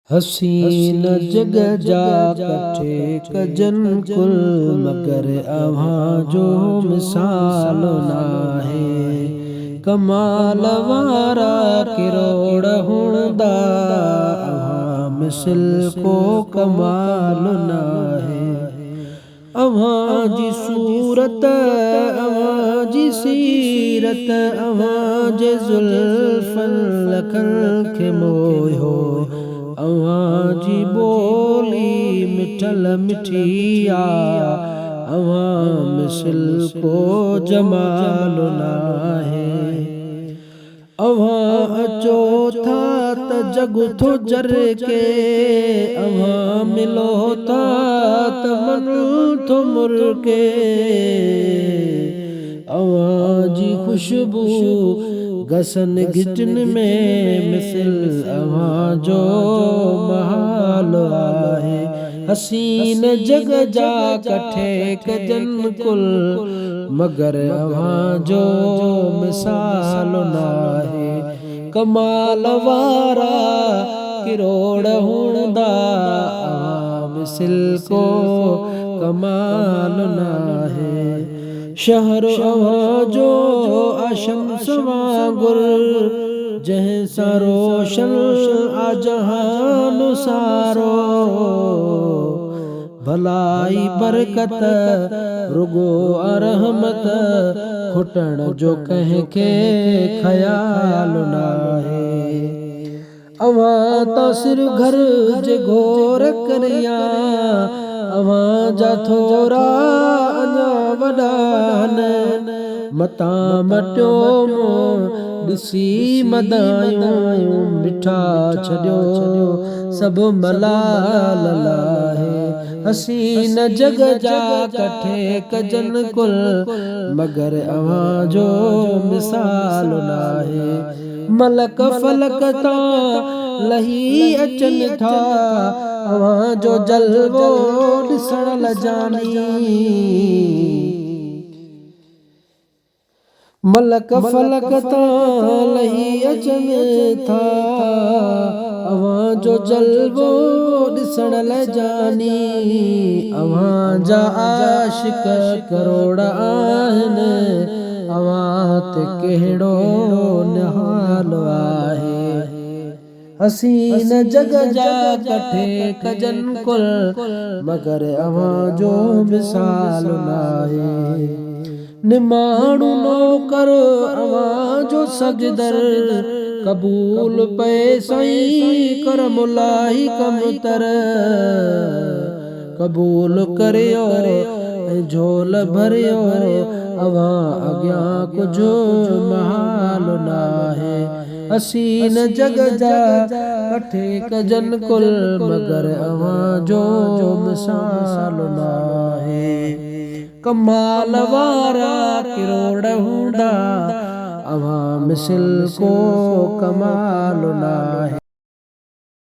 हसीन जग जा कठे कजन कुल मगर अव्हां जो मिसाल नाहे। कमाल वारा किरोड़ हुंदा अव्हां मिसल को कमाल नाहे। अव्हां जी सूरत अव्हां जी सीरत अव्हां जे ज़ुल्फ़न लखन खे मोयो। अव्हां जी बोली मिठल मिठिया अव्हां मिसल को जमाल नाहे। अव्हां अचो था त जग थो जर के अव्हां मिलो था त मन थो मुर के। अव्हां जी खुशबू गसन घिटन में मिसल अव्हां जो महाल आहे। हसीन जग जा कठे कजन कुल मगर अव्हां जो मिसाल नाहे। कमाल वारा किरोड़ हुंदा अव्हां मिसल को कमाल नाहे। शहर अव्हां जो आशम्स वांगुर जंहिंसां रोशन आ जहान सारो। भलाई बरकत रुगो रहमत खुटण जो कंहिंखे ख्याल नाहे। अव्हां त सिर घर जे घोर करिया अव्हां जा थोरा अञा वॾा मता मटियो ॾिसी मदायूं मिठा छॾियो सभु मलाल लाहे। हसीन जग जा कठे कजन कुल मगर अव्हां जो मिसाल नाहे। मलक फलक तां लही अचनि था अव्हां जो जलवो ॾिसण लजानी। मलक फलक तां लही अचनि था अव्हां जो जलवो ॾिसण लजानी। अव्हां जा आशिक करोड़ आहिनि अव्हां ते कहिड़ो निहाल आहे। हसीन जग जा कठे कजन कुल मगर अव्हां जो मिसाल नाहे। निमाणू नौकर अव्हां जो सजदर कबूल पे साईं कर मुलाही कम तर। कबूल करियो ऐं झोल भरियो अव्हां अॻियां कुझु महाल नाहे। हसीन जग जा कठे कजन कुल मगर अव्हां जो मिसाल नाहे। कमाल वारा किरोड़ हुंदा अव्हां मिसल को कमाल नाहे।